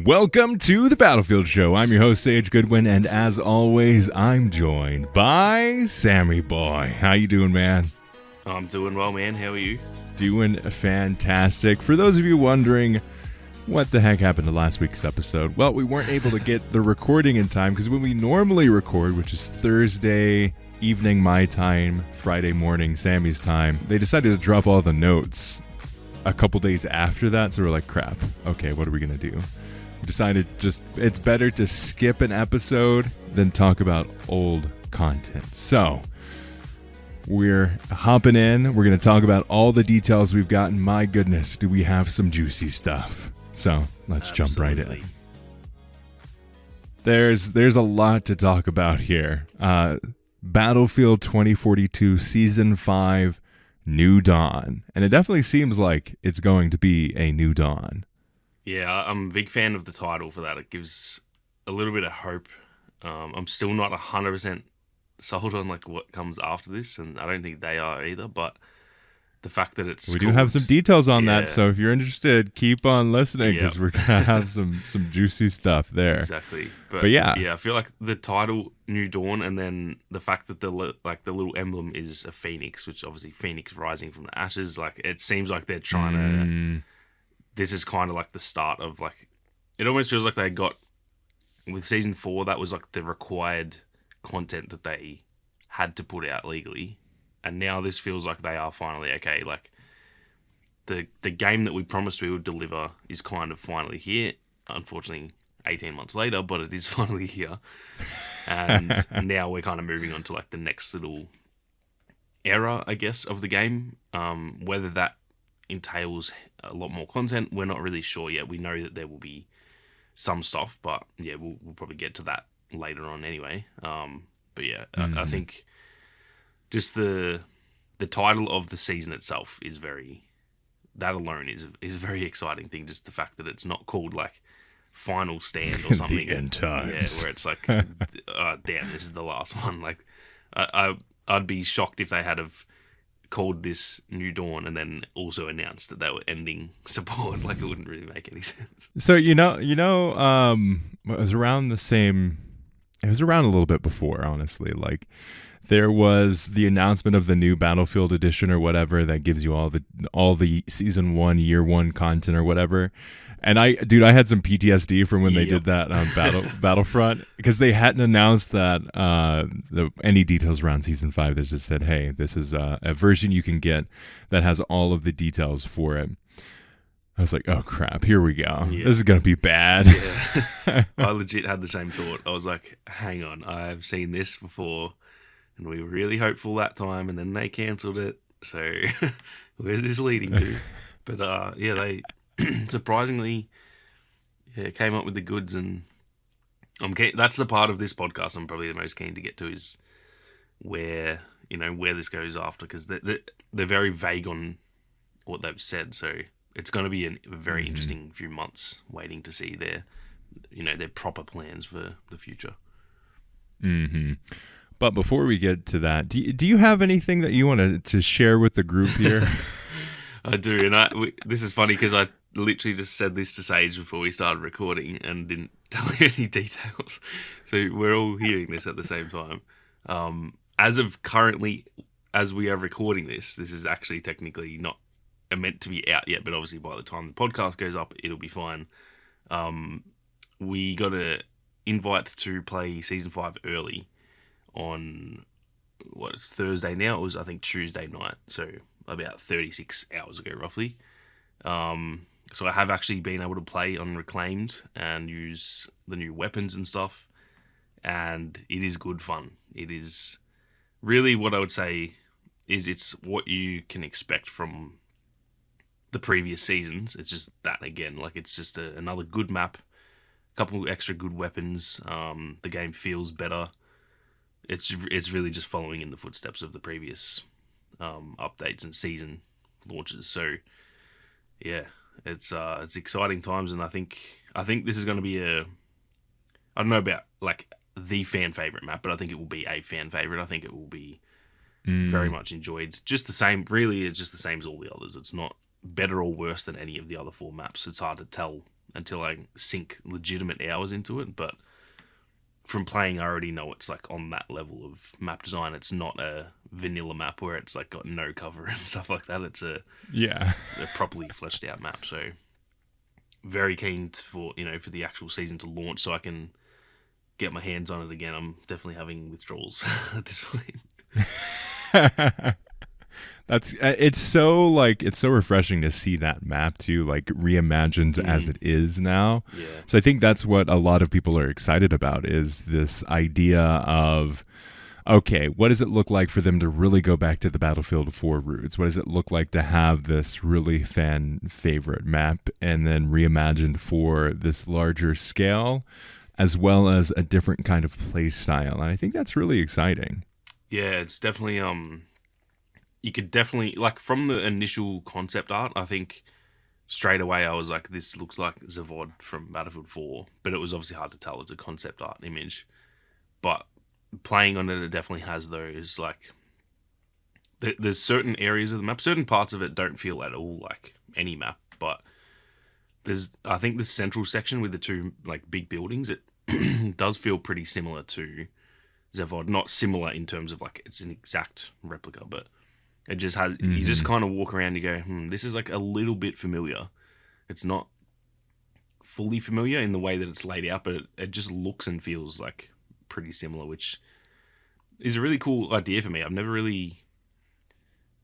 Welcome to the Battlefield Show. I'm your host, Sage Goodwin, and as always, I'm joined by Sammy Boy. How you doing, man? I'm doing well, man. How are you? Doing fantastic. For those of you wondering what the heck happened to last week's episode, well, we weren't able to get the recording in time because when we normally record, which is Thursday evening my time, Friday morning Sammy's time, they decided to drop all the notes a couple days after that, so we're like, crap, okay, what are we going to do? Decided it's better to skip an episode than talk about old content. So we're hopping in. We're going to talk about all the details we've gotten. My goodness, do we have some juicy stuff. So let's jump right in. There's a lot to talk about here. Battlefield 2042 Season 5 New Dawn. And it definitely seems like it's going to be a new dawn. Yeah, I'm a big fan of the title for that. It gives a little bit of hope. I'm still not 100% sold on like what comes after this, and I don't think they are either. But the fact that we do have some details on that, so if you're interested, keep on listening because we're gonna have some juicy stuff there. Exactly, but yeah, I feel like the title New Dawn, and then the fact that the little emblem is a phoenix, which obviously phoenix rising from the ashes. Like it seems like they're trying to. This is kind of like the start of like, it almost feels like they got, with Season 4, that was like the required content that they had to put out legally. And now this feels like they are finally, okay, like the game that we promised we would deliver is kind of finally here. Unfortunately, 18 months later, but it is finally here. And now we're kind of moving on to like the next little era, I guess, of the game. Whether that entails a lot more content, we're not really sure yet. We know that there will be some stuff, but yeah, we'll probably get to that later on anyway. But yeah, I think just the title of the season itself is that alone is a very exciting thing. Just the fact that it's not called like Final Stand or something. The end times. Yeah, where it's like, damn, this is the last one. Like, I'd be shocked if they had called this New Dawn and then also announced that they were ending support. Like, it wouldn't really make any sense. So it was around the same. It was around a little bit before, honestly. Like, there was the announcement of the new Battlefield edition or whatever that gives you all the Season 1, Year 1 content or whatever. And I had some PTSD from when they did that on Battlefront, because they hadn't announced that any details around Season 5. They just said, hey, this is a version you can get that has all of the details for it. I was like, oh crap, here we go. Yeah. This is going to be bad. Yeah. I legit had the same thought. I was like, hang on, I've seen this before and we were really hopeful that time and then they cancelled it. So where's this leading to? But they surprisingly came up with the goods, and that's the part of this podcast I'm probably the most keen to get to, is where this goes after, because they're very vague on what they've said. So it's going to be a very interesting few months waiting to see their proper plans for the future. Mm-hmm. But before we get to that, do you have anything that you want to share with the group here? I do, and this is funny because I literally just said this to Sage before we started recording and didn't tell you any details. So we're all hearing this at the same time. As of currently, as we are recording this is actually technically not meant to be out yet, but obviously by the time the podcast goes up, it'll be fine. We got an invite to play Season 5 early on, it's Thursday now? It was, I think, Tuesday night, so about 36 hours ago, roughly. So I have actually been able to play on Reclaimed and use the new weapons and stuff, and it is good fun. It is really what I would say is it's what you can expect from the previous seasons. It's just that again, like it's just another good map, a couple extra good weapons. The game feels better. It's really just following in the footsteps of the previous updates and season launches. So yeah, it's exciting times, and I think this is going to be I don't know about like the fan favorite map, but I think it will be a fan favorite. I think it will be very much enjoyed. Just the same, really, it's just the same as all the others. It's not better or worse than any of the other four maps. It's hard to tell until I sink legitimate hours into it. But from playing, I already know it's like on that level of map design. It's not a vanilla map where it's like got no cover and stuff like that. It's a properly fleshed out map. So very keen for for the actual season to launch so I can get my hands on it again. I'm definitely having withdrawals at this point. It's so refreshing to see that map too, like reimagined as it is now. Yeah. So I think that's what a lot of people are excited about, is this idea of, okay, what does it look like for them to really go back to the Battlefield 4 roots? What does it look like to have this really fan favorite map and then reimagined for this larger scale, as well as a different kind of play style? And I think that's really exciting. Yeah, it's definitely you could definitely, like, from the initial concept art, I think straight away I was like, this looks like Zavod from Battlefield 4, but it was obviously hard to tell. It's a concept art image. But playing on it, it definitely has those, like, there's certain areas of the map, certain parts of it don't feel at all like any map, but I think the central section with the two, like, big buildings, it does feel pretty similar to Zavod. Not similar in terms of, like, it's an exact replica, but it just has, you just kind of walk around and you go, this is like a little bit familiar. It's not fully familiar in the way that it's laid out, but it just looks and feels like pretty similar, which is a really cool idea for me. I've never really,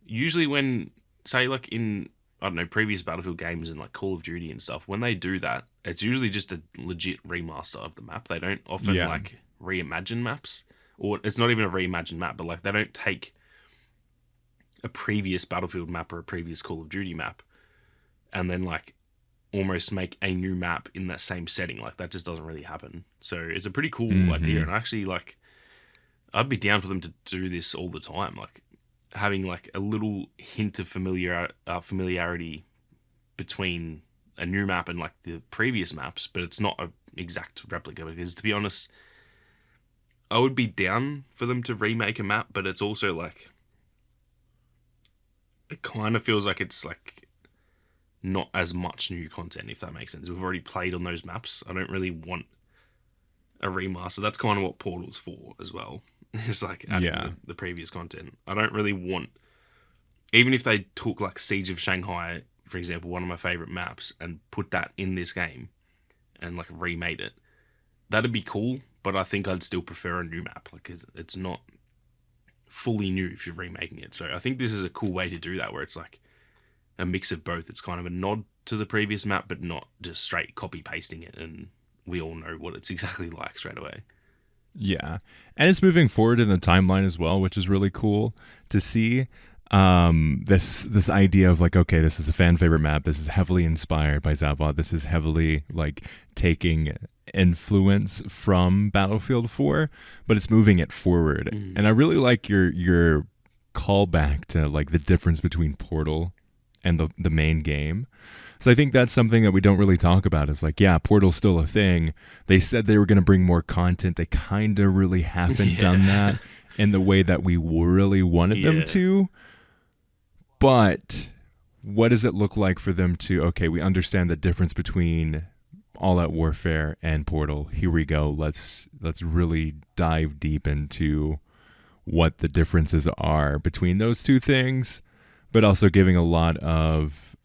usually when, say, like in, I don't know, previous Battlefield games and like Call of Duty and stuff, when they do that, it's usually just a legit remaster of the map. They don't often like reimagine maps, or it's not even a reimagined map, but like they don't take a previous Battlefield map or a previous Call of Duty map and then like almost make a new map in that same setting. Like that just doesn't really happen. So it's a pretty cool idea, and actually, like, I'd be down for them to do this all the time, like having like a little hint of familiarity between a new map and like the previous maps, but it's not an exact replica, because to be honest, I would be down for them to remake a map, but it's also like, it kind of feels like it's like not as much new content, if that makes sense. We've already played on those maps. I don't really want a remaster. That's kind of what Portal's for as well. It's like adding the previous content. I don't really want, even if they took like Siege of Shanghai, for example, one of my favorite maps, and put that in this game and like remade it, that'd be cool. But I think I'd still prefer a new map. Like it's not fully new if you're remaking it. So I think this is a cool way to do that, where it's like a mix of both. It's kind of a nod to the previous map, but not just straight copy pasting it, and we all know what it's exactly like straight away. Yeah, and it's moving forward in the timeline as well, which is really cool to see. This idea of like, okay, this is a fan favorite map. This is heavily inspired by Zavod. This is heavily like taking influence from Battlefield 4, but it's moving it forward. And I really like your callback to like the difference between Portal and the main game. So I think that's something that we don't really talk about, is like, yeah, Portal's still a thing. They said they were going to bring more content. They kind of really haven't done that in the way that we really wanted them to. But what does it look like for them to, okay, we understand the difference between All Out Warfare and Portal. Here we go. Let's really dive deep into what the differences are between those two things, but also giving a lot of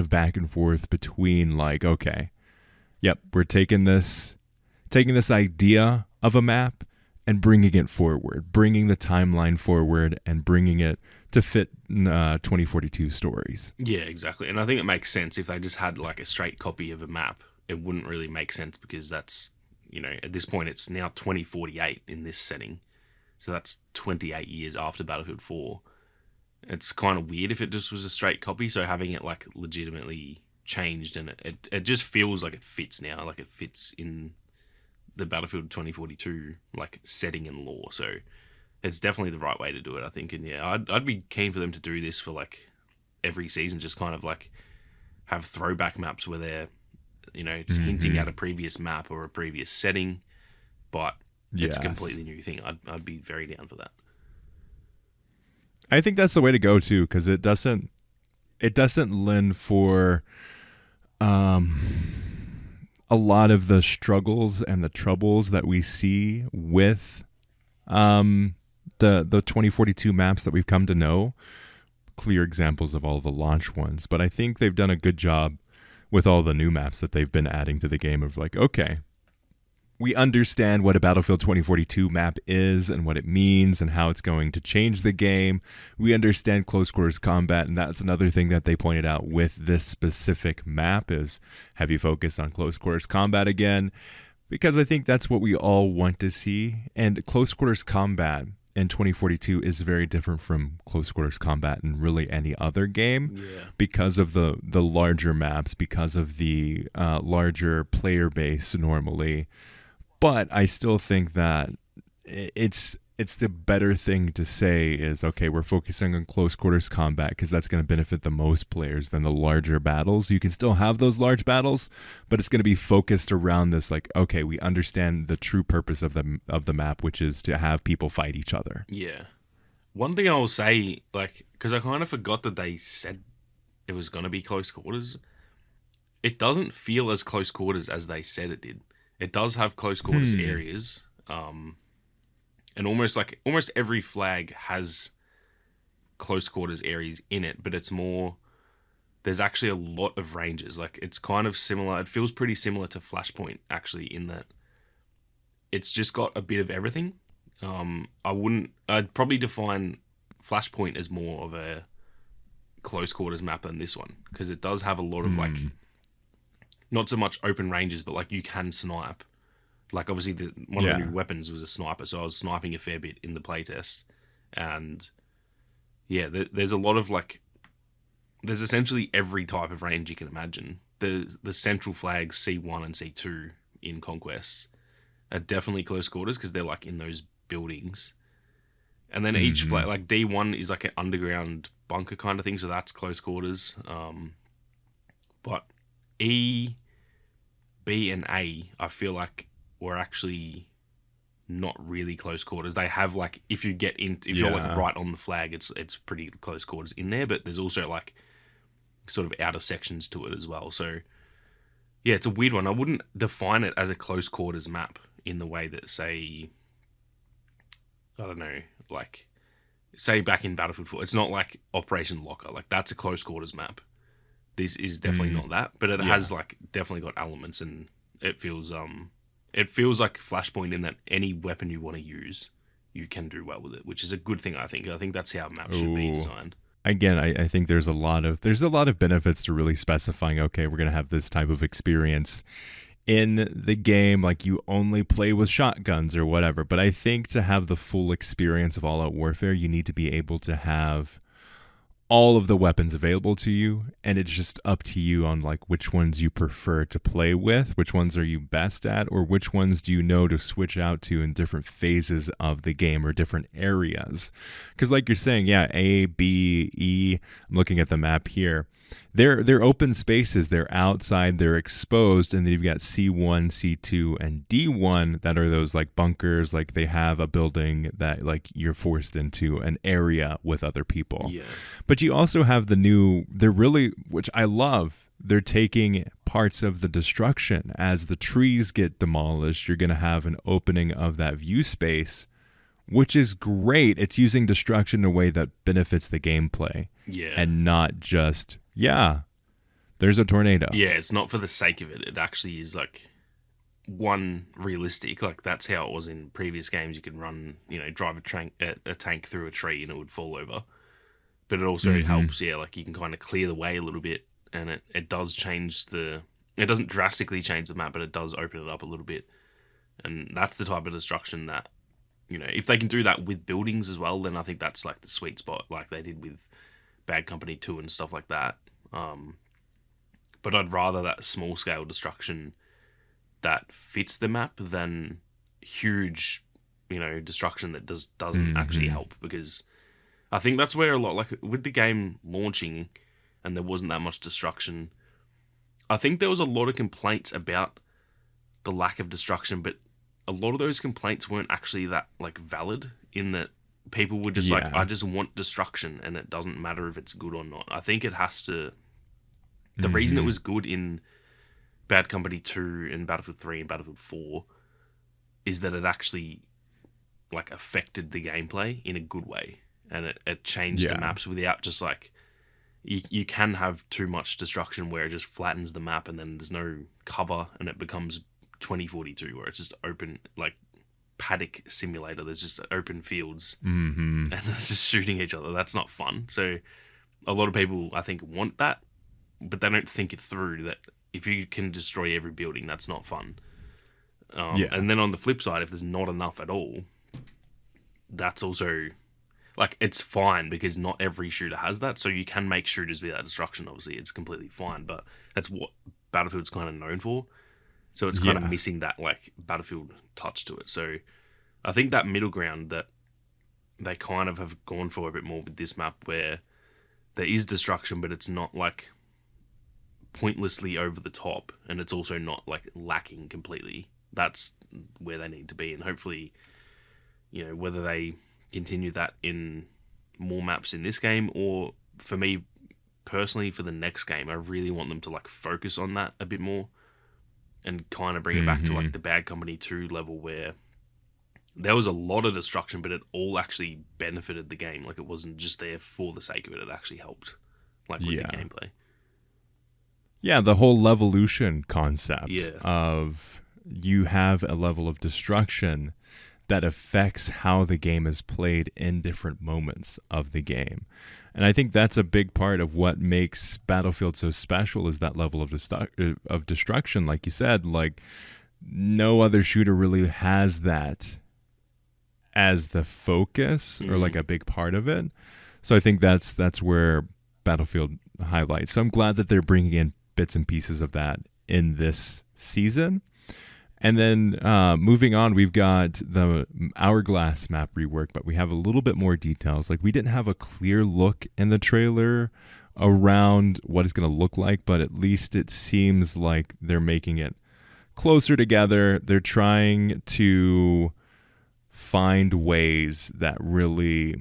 back and forth between like, okay, yep, we're taking this idea of a map and bringing it forward, bringing the timeline forward and bringing it to fit 2042 stories. Yeah, exactly. And I think it makes sense if they just had like a straight copy of a map. It wouldn't really make sense, because that's, at this point it's now 2048 in this setting. So that's 28 years after Battlefield 4. It's kind of weird if it just was a straight copy. So having it like legitimately changed, and it just feels like it fits now, like it fits in the Battlefield 2042 like setting and lore. So it's definitely the right way to do it, I think. And yeah, I'd be keen for them to do this for like every season, just kind of like have throwback maps where they're, it's hinting at a previous map or a previous setting, but it's a completely new thing. I'd be very down for that. I think that's the way to go too, because it doesn't lend for a lot of the struggles and the troubles that we see with the 2042 maps that we've come to know. Clear examples of all the launch ones, but I think they've done a good job with all the new maps that they've been adding to the game of like, okay, we understand what a Battlefield 2042 map is and what it means and how it's going to change the game. We understand close quarters combat, and that's another thing that they pointed out with this specific map is heavy focus on close quarters combat again, because I think that's what we all want to see. And close quarters combat in 2042 is very different from close quarters combat in really any other game because of the larger maps, because of the larger player base normally. But I still think that it's the better thing to say is, okay, we're focusing on close quarters combat because that's going to benefit the most players than the larger battles. You can still have those large battles, but it's going to be focused around this, like, okay, we understand the true purpose of the map, which is to have people fight each other. Yeah. One thing I will say, like, because I kind of forgot that they said it was going to be close quarters, it doesn't feel as close quarters as they said it did. It does have close quarters areas, and almost every flag has close quarters areas in it, but it's more, there's actually a lot of ranges. Like, it's kind of similar, it feels pretty similar to Flashpoint, actually, in that it's just got a bit of everything. I'd probably define Flashpoint as more of a close quarters map than this one, because it does have a lot of, like, not so much open ranges, but like you can snipe. Like, obviously one of the new weapons was a sniper, so I was sniping a fair bit in the playtest. And yeah, there's a lot of, like, there's essentially every type of range you can imagine. The central flags C1 and C2 in Conquest are definitely close quarters because they're like in those buildings. And then each flag, like D1 is like an underground bunker kind of thing, so that's close quarters. But E, B, and A, I feel like were actually not really close quarters. They have, like, if you're like right on the flag, it's pretty close quarters in there, but there's also like sort of outer sections to it as well. So yeah, it's a weird one. I wouldn't define it as a close quarters map in the way that, say, I don't know, like, say back in Battlefield 4, it's not like Operation Locker. Like, that's a close quarters map. This is definitely not that, but it has, like, definitely got elements, and it feels like Flashpoint in that any weapon you want to use, you can do well with it, which is a good thing, I think. I think that's how maps should be designed. Again, I think there's a lot of benefits to really specifying, okay, we're going to have this type of experience in the game, like you only play with shotguns or whatever. But I think to have the full experience of all-out warfare, you need to be able to have all of the weapons available to you, and it's just up to you on like which ones you prefer to play with, which ones are you best at, or which ones do you know to switch out to in different phases of the game or different areas. Because like you're saying, yeah, A, B, E, I'm looking at the map here, they're open spaces, they're outside, they're exposed, and then you've got C1, C2, and D1 that are those like bunkers, like they have a building that like you're forced into an area with other people. Yeah. But you also have they're really, which I love, they're taking parts of the destruction. As the trees get demolished, you're going to have an opening of that view space, which is great. It's using destruction in a way that benefits the gameplay. Yeah. And not just, there's a tornado. Yeah, it's not for the sake of it. It actually is like realistic. Like that's how it was in previous games. You can run, drive a tank through a tree and it would fall over. But it also helps, like you can kind of clear the way a little bit, and it does change it doesn't drastically change the map, but it does open it up a little bit. And that's the type of destruction that, if they can do that with buildings as well, then I think that's like the sweet spot, like they did with Bad Company 2 and stuff like that. But I'd rather that small scale destruction that fits the map than huge, destruction that doesn't actually help, because I think that's where a lot, like with the game launching and there wasn't that much destruction, I think there was a lot of complaints about the lack of destruction, but a lot of those complaints weren't actually that like valid, in that people were just like, I just want destruction and it doesn't matter if it's good or not. I think it has to The reason it was good in Bad Company 2 and Battlefield 3 and Battlefield 4 is that it actually like affected the gameplay in a good way, and it changed the maps without just like you can have too much destruction where it just flattens the map and then there's no cover and it becomes 2042 where it's just open, like paddock simulator. There's just open fields and it's just shooting each other. That's not fun. So a lot of people, I think, want that, but they don't think it through that if you can destroy every building, that's not fun. And then on the flip side, if there's not enough at all, that's also like, it's fine because not every shooter has that. So you can make shooters without destruction. Obviously, it's completely fine, but that's what Battlefield's kind of known for. So it's kind of missing that like Battlefield touch to it. So I think that middle ground that they kind of have gone for a bit more with this map, where there is destruction, but it's not like pointlessly over the top, and it's also not like lacking completely. That's where they need to be, and hopefully, you know, whether they continue that in more maps in this game, or for me personally for the next game, I really want them to like focus on that a bit more and kind of bring it back to like the Bad Company 2 level, where there was a lot of destruction, but it all actually benefited the game. Like, it wasn't just there for the sake of it. It actually helped, like, with the gameplay. Yeah, the whole levolution concept of you have a level of destruction that affects how the game is played in different moments of the game. And I think that's a big part of what makes Battlefield so special, is that level of destruction. Like you said, like, no other shooter really has that as the focus or like a big part of it. So I think that's where Battlefield highlights. So I'm glad that they're bringing in bits and pieces of that in this season. And then moving on, we've got the Hourglass map rework, but we have a little bit more details. Like, we didn't have a clear look in the trailer around what it's going to look like, but at least it seems like they're making it closer together. They're trying to find ways that really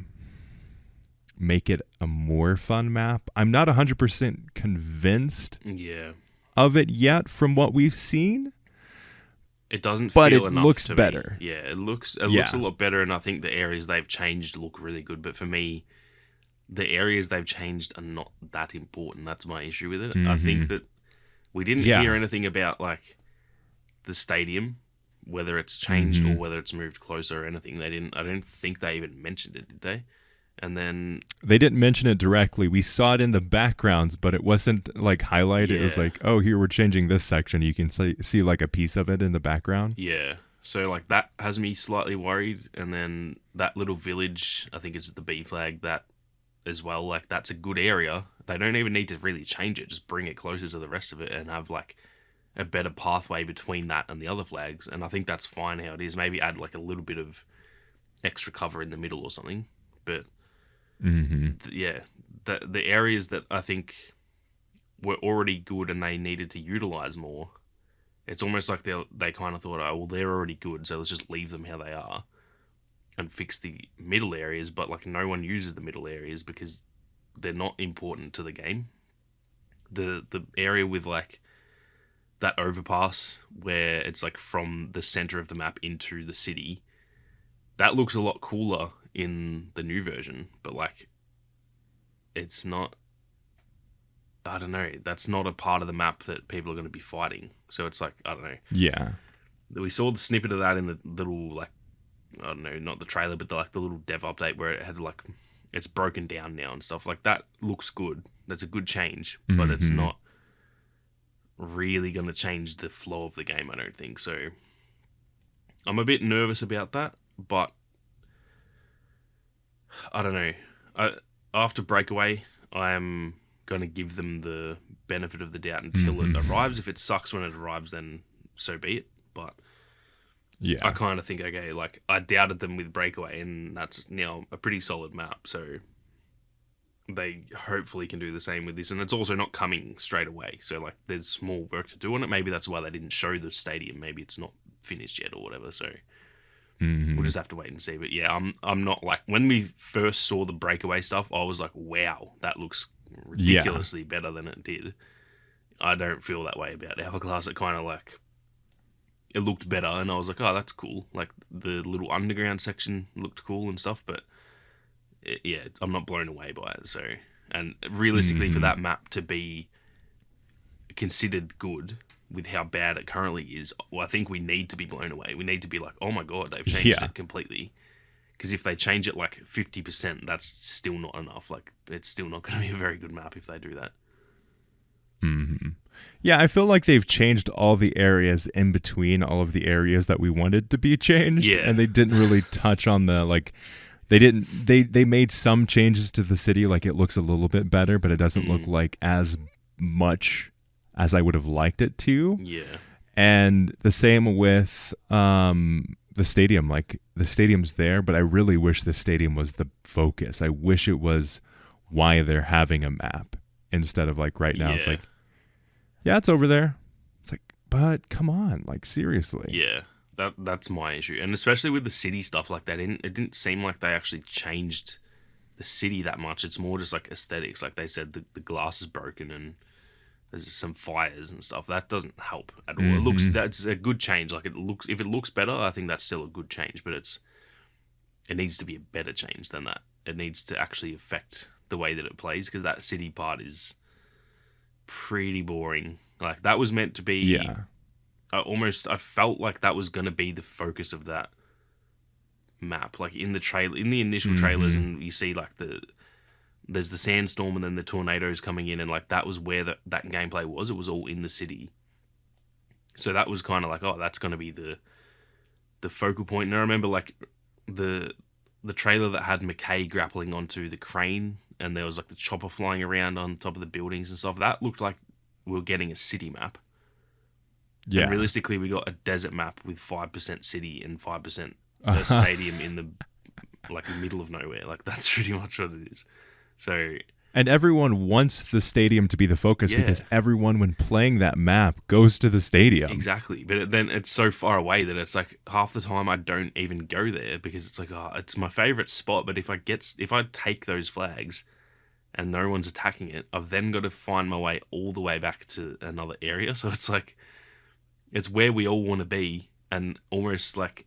make it a more fun map. I'm not 100% convinced of it yet from what we've seen. It doesn't but feel it enough looks to better. Me. Yeah, it looks a lot better, and I think the areas they've changed look really good. But for me, the areas they've changed are not that important. That's my issue with it. I think that we didn't hear anything about like the stadium, whether it's changed or whether it's moved closer or anything. They didn't. I don't think they even mentioned it, did they? And then they didn't mention it directly. We saw it in the backgrounds, but it wasn't like highlighted. It was like, oh, here we're changing this section. You can see like a piece of it in the background. Yeah. So like that has me slightly worried. And then that little village, I think it's the B flag, that as well. Like, that's a good area. They don't even need to really change it. Just bring it closer to the rest of it and have like a better pathway between that and the other flags. And I think that's fine how it is. Maybe add like a little bit of extra cover in the middle or something. But the areas that I think were already good and they needed to utilize more, it's almost like they kind of thought, oh, well, they're already good, so let's just leave them how they are and fix the middle areas. But like, no one uses the middle areas because they're not important to the game. The area with like that overpass where it's like from the center of the map into the city, that looks a lot cooler in the new version, but like, it's not, I don't know, that's not a part of the map that people are going to be fighting. So it's like, I don't know. Yeah. We saw the snippet of that in the little, like, I don't know, not the trailer, but the little dev update where it had like, it's broken down now and stuff. Like, that looks good. That's a good change, but it's not really going to change the flow of the game, I don't think. So I'm a bit nervous about that, but I don't know. After Breakaway, I am going to give them the benefit of the doubt until it arrives. If it sucks when it arrives, then so be it. But I kind of think, okay, like, I doubted them with Breakaway, and that's now a pretty solid map. So they hopefully can do the same with this. And it's also not coming straight away. So, like, there's more work to do on it. Maybe that's why they didn't show the stadium. Maybe it's not finished yet or whatever. So we'll just have to wait and see. But yeah, I'm not like, when we first saw the Breakaway stuff, I was like, wow, that looks ridiculously better than it did. I don't feel that way about Hourglass. It kind of like, it looked better, and I was like, oh, that's cool. Like, the little underground section looked cool and stuff, but I'm not blown away by it. So, and realistically, for that map to be considered good with how bad it currently is, well, I think we need to be blown away. We need to be like, oh my god, they've changed it completely. Because if they change it like 50%, that's still not enough. Like, it's still not going to be a very good map if they do that. Yeah, I feel like they've changed all the areas in between all of the areas that we wanted to be changed. Yeah. And they didn't really touch on the, like, they made some changes to the city. Like, it looks a little bit better, but it doesn't look like as much as I would have liked it to. Yeah. And the same with the stadium. Like, the stadium's there, but I really wish the stadium was the focus. I wish it was why they're having a map instead of, like, right now it's like, yeah, it's over there. It's like, but come on, like, seriously. Yeah, that's my issue. And especially with the city stuff, like, it didn't seem like they actually changed the city that much. It's more just like aesthetics. Like they said, the glass is broken and there's some fires and stuff. That doesn't help at all. That's a good change. Like, if it looks better, I think that's still a good change, but it needs to be a better change than that. It needs to actually affect the way that it plays, because that city part is pretty boring. Like, that was meant to be. I felt like that was going to be the focus of that map. Like, in the initial trailers, and you see like there's the sandstorm and then the tornadoes coming in, and like that was where that gameplay was. It was all in the city. So that was kind of like, oh, that's going to be the focal point. And I remember like the trailer that had McKay grappling onto the crane, and there was like the chopper flying around on top of the buildings and stuff. That looked like we were getting a city map. Yeah. And realistically, we got a desert map with 5% city and 5% a stadium in the like middle of nowhere. Like, that's pretty much what it is. So, and everyone wants the stadium to be the focus because everyone, when playing that map, goes to the stadium. Exactly. But then it's so far away that it's like half the time I don't even go there, because it's like, oh, it's my favorite spot. But if I take those flags and no one's attacking it, I've then got to find my way all the way back to another area. So it's like, it's where we all want to be, and almost like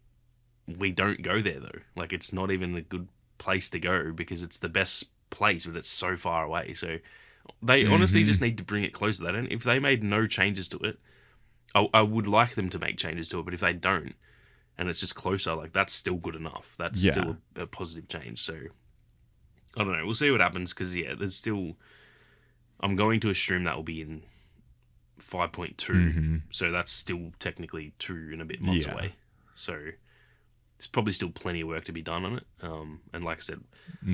we don't go there though. Like, it's not even a good place to go because it's the best place, but it's so far away. So they honestly just need to bring it closer. They don't. If they made no changes to it, I would like them to make changes to it. But if they don't, and it's just closer, like, that's still good enough. That's still a positive change. So I don't know. We'll see what happens, because there's still. I'm going to assume that will be in 5.2, so that's still technically 2 and a bit months away. So there's probably still plenty of work to be done on it. And like I said,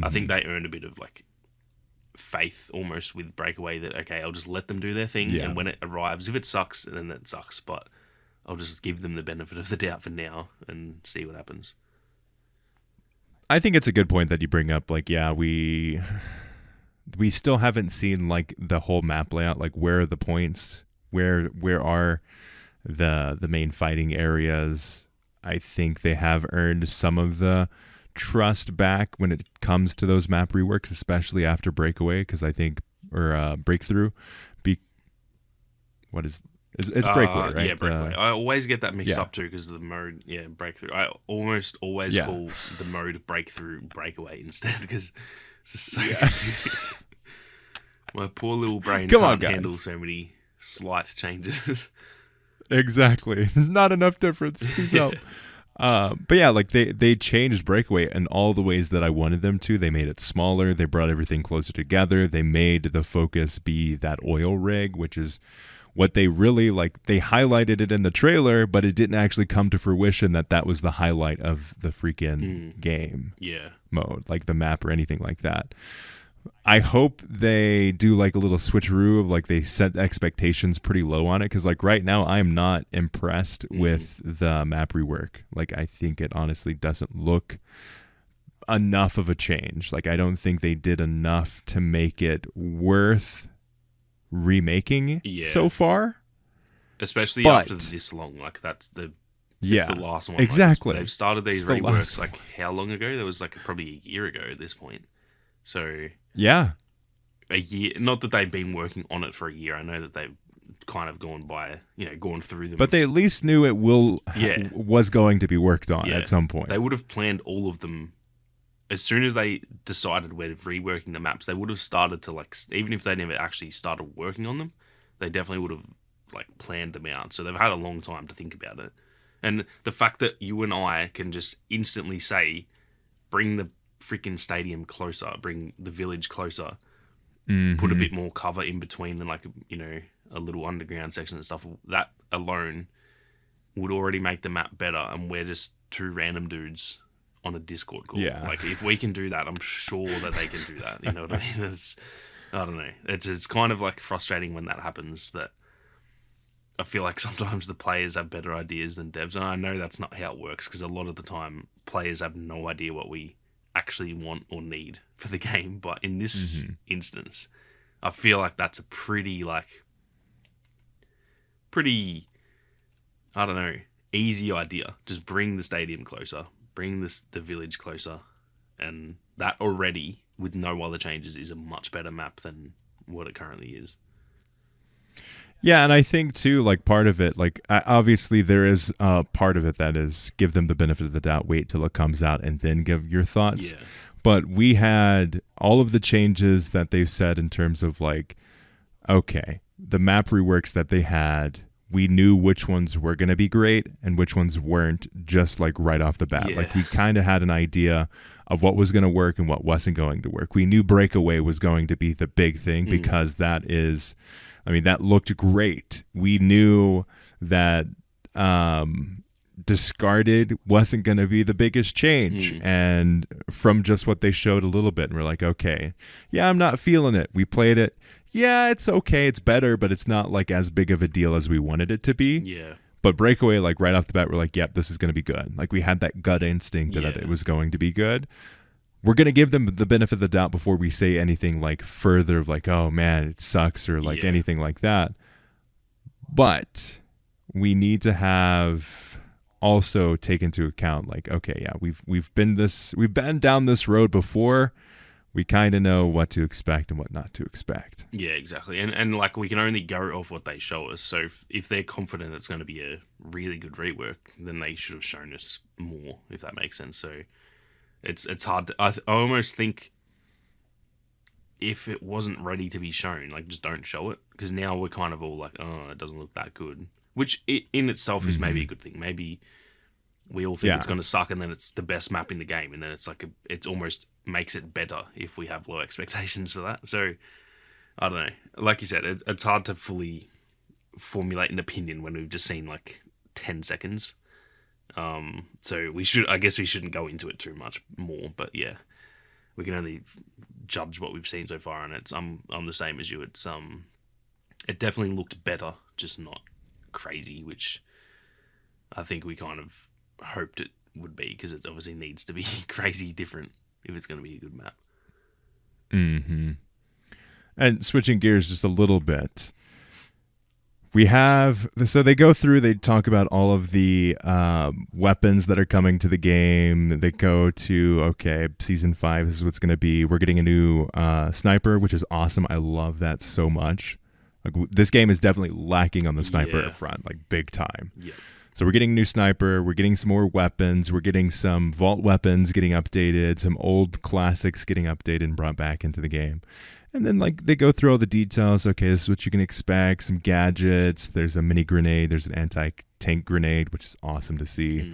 I think they earned a bit of like faith almost with Breakaway that, okay, I'll just let them do their thing, and when it arrives, if it sucks, then it sucks, but I'll just give them the benefit of the doubt for now and see what happens. I think it's a good point that you bring up. Like, we still haven't seen like the whole map layout. Like, where are the points? Where are the main fighting areas? I think they have earned some of the trust back when it comes to those map reworks, especially after Breakaway, because I think, or Breakthrough. It's Breakaway, right? Yeah, Breakaway. I always get that mixed up too because of the mode. Yeah, Breakthrough. I almost always call the mode Breakthrough Breakaway instead, because it's just so confusing. My poor little brain can't handle so many slight changes. Exactly. Not enough difference. Please help. But yeah, like they changed Breakaway in all the ways that I wanted them to. They made it smaller. They brought everything closer together. They made the focus be that oil rig, which is what they really like. They highlighted it in the trailer, but it didn't actually come to fruition that was the highlight of the freaking game mode, like the map or anything like that. I hope they do like a little switcheroo of like they set expectations pretty low on it, because like right now I'm not impressed with the map rework. Like, I think it honestly doesn't look enough of a change. Like, I don't think they did enough to make it worth remaking so far. Especially after this long. Like, that's the last one. Exactly. Like, they've started these reworks like how long ago? There was like probably a year ago at this point. So yeah, a year. Not that they've been working on it for a year. I know that they've kind of gone through them. But they at least knew it was going to be worked on at some point. They would have planned all of them. As soon as they decided we're reworking the maps, they would have started to, like, even if they never actually started working on them, they definitely would have, like, planned them out. So they've had a long time to think about it. And the fact that you and I can just instantly say, bring the freaking stadium closer, bring the village closer, put a bit more cover in between and, like, you know, a little underground section and stuff, that alone would already make the map better. And we're just two random dudes on a Discord call. Yeah. Like, if we can do that, I'm sure that they can do that. You know what I mean? I don't know. It's kind of, like, frustrating when that happens, that I feel like sometimes the players have better ideas than devs. And I know that's not how it works, because a lot of the time players have no idea what we actually want or need for the game. But in this instance, I feel like that's a pretty, I don't know, easy idea. Just bring the stadium closer. Bring the village closer, and that already, with no other changes, is a much better map than what it currently is. Yeah, and I think too, like, part of it, like, obviously there is part of it that is give them the benefit of the doubt, wait till it comes out, and then give your thoughts. Yeah. But we had all of the changes that they've said in terms of, like, okay, the map reworks that they had, we knew which ones were going to be great and which ones weren't, just, like, right off the bat. Yeah. Like, we kind of had an idea of what was going to work and what wasn't going to work. We knew Breakaway was going to be the big thing because that looked great. We knew that Discarded wasn't going to be the biggest change. And from just what they showed a little bit, and we're like, okay, yeah, I'm not feeling it. We played it. Yeah, it's okay. It's better, but it's not, like, as big of a deal as we wanted it to be. Yeah. But Breakaway, like, right off the bat, we're like, yep, this is going to be good. Like, we had that gut instinct that it was going to be good. We're going to give them the benefit of the doubt before we say anything, like, further of, like, oh, man, it sucks, or, like, anything like that. But we need to have also take into account, like, okay, yeah, we've been down this road before. We kind of know what to expect and what not to expect. Yeah, exactly. And like, we can only go off what they show us. So if they're confident it's going to be a really good rework, then they should have shown us more, if that makes sense. So it's hard to... I almost think if it wasn't ready to be shown, like, just don't show it. Because now we're kind of all like, oh, it doesn't look that good. Which in itself is maybe a good thing. Maybe we all think it's going to suck, and then it's the best map in the game, and then it's like it's almost makes it better if we have low expectations for that. So I don't know. Like you said, it's hard to fully formulate an opinion when we've just seen, like, 10 seconds. So I guess we shouldn't go into it too much more. But yeah, we can only judge what we've seen so far, and I'm the same as you. It definitely looked better, just not crazy, which I think we kind of hoped it would be, because it obviously needs to be crazy different if it's going to be a good map. And switching gears just a little bit, so they go through, they talk about all of the weapons that are coming to the game. They go to, okay, season 5, this is what's going to be. We're getting a new sniper, which is awesome. I love that so much. Like, this game is definitely lacking on the sniper front, like, big time. Yeah. So we're getting a new sniper, we're getting some more weapons, we're getting some vault weapons getting updated, some old classics getting updated and brought back into the game. And then, like, they go through all the details. Okay, this is what you can expect, some gadgets, there's a mini grenade, there's an anti-tank grenade, which is awesome to see.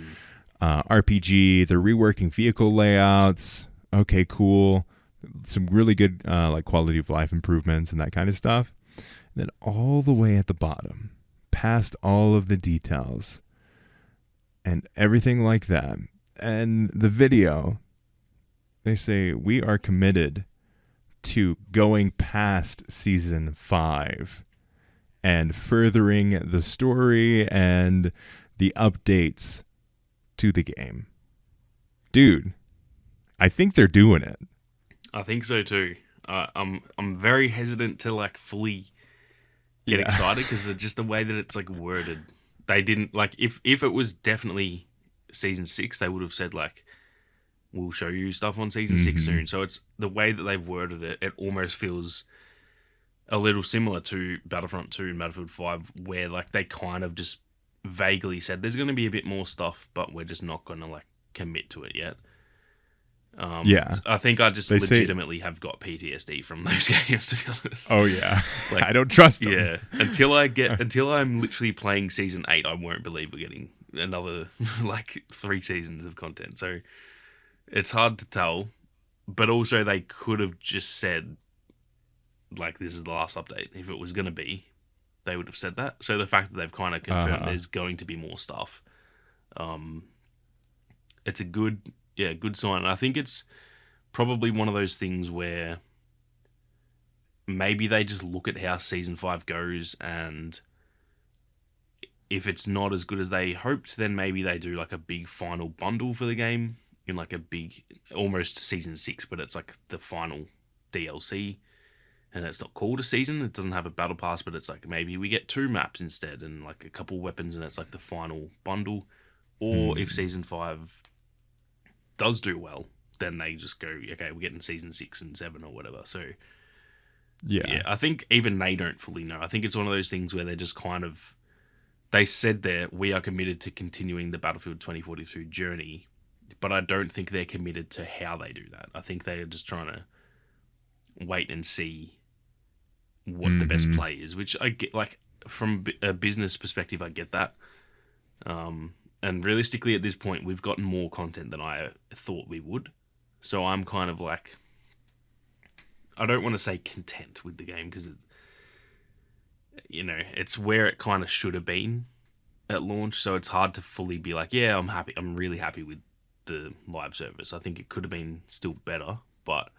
RPG, they're reworking vehicle layouts. Okay, cool. Some really good like, quality of life improvements and that kind of stuff. And then all the way at the bottom, past all of the details and everything like that, and the video, they say, we are committed to going past season 5 and furthering the story and the updates to the game. Dude, I think they're doing it. I think so too. I'm very hesitant to, like, fully get excited, because just the way that it's, like, worded. They didn't, like, if it was definitely season 6, they would have said, like, we'll show you stuff on season 6 soon. So it's the way that they've worded it. It almost feels a little similar to Battlefront 2 and Battlefield 5, where like they kind of just vaguely said there's going to be a bit more stuff, but we're just not going to like commit to it yet. Yeah. I think I just They say- legitimately have got PTSD from those games, to be honest. Oh yeah, Like, I don't trust them. Yeah, until I'm literally playing season 8, I won't believe we're getting another like 3 seasons of content. So it's hard to tell, but also they could have just said like this is the last update. If it was going to be, they would have said that. So the fact that they've kind of confirmed there's going to be more stuff, it's a good sign. And I think it's probably one of those things where maybe they just look at how season 5 goes, and if it's not as good as they hoped, then maybe they do like a big final bundle for the game in like a big, almost season 6, but it's like the final DLC, and it's not called a season. It doesn't have a battle pass, but it's like maybe we get 2 maps instead and like a couple weapons, and it's like the final bundle. Or if season 5 does do well, then they just go, okay, we're getting season 6 and 7 or whatever. So yeah, I think even they don't fully know. I think it's one of those things where they're just kind of, they said there, we are committed to continuing the Battlefield 2042 journey, but I don't think they're committed to how they do that. I think they're just trying to wait and see what the best play is, which I get, like, from a business perspective, I get that. And realistically, at this point, we've gotten more content than I thought we would. So I'm kind of like, I don't want to say content with the game because, it's where it kind of should have been at launch. So it's hard to fully be like, yeah, I'm happy. I'm really happy with the live service. I think it could have been still better, but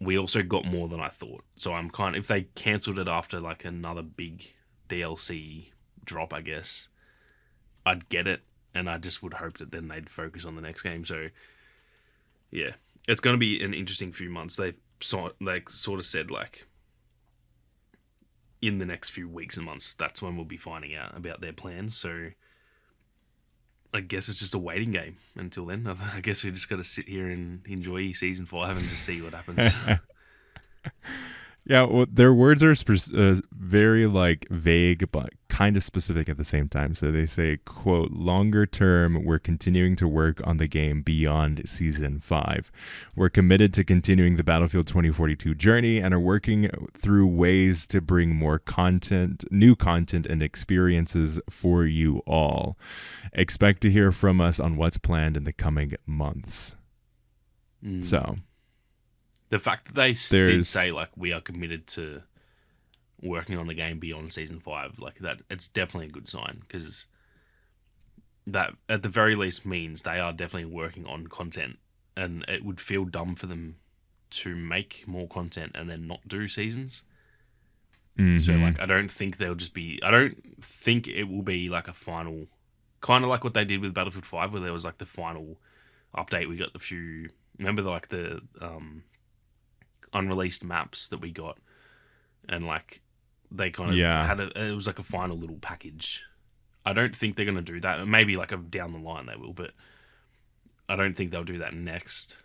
we also got more than I thought. So I'm kind of, if they cancelled it after like another big DLC drop, I guess, I'd get it, and I just would hope that then they'd focus on the next game. So yeah, it's going to be an interesting few months. They've sort of said like in the next few weeks and months, that's when we'll be finding out about their plans. So I guess it's just a waiting game until then. I guess we just got to sit here and enjoy season 5 and just see what happens. Yeah, well, their words are very like vague, but kind of specific at the same time. So they say, quote, longer term, we're continuing to work on the game beyond season 5. We're committed to continuing the Battlefield 2042 journey and are working through ways to bring more content, new content and experiences for you all. Expect to hear from us on what's planned in the coming months. So the fact that they did say, like, we are committed to working on the game beyond season 5, like that, it's definitely a good sign, because that at the very least means they are definitely working on content, and it would feel dumb for them to make more content and then not do seasons. So, like, I don't think it will be like a final, kind of like what they did with Battlefield 5, where there was like the final update. We got remember the unreleased maps that we got, and like they kind of had it was like a final little package. I don't think they're going to do that. Maybe like down the line they will, but I don't think they'll do that next.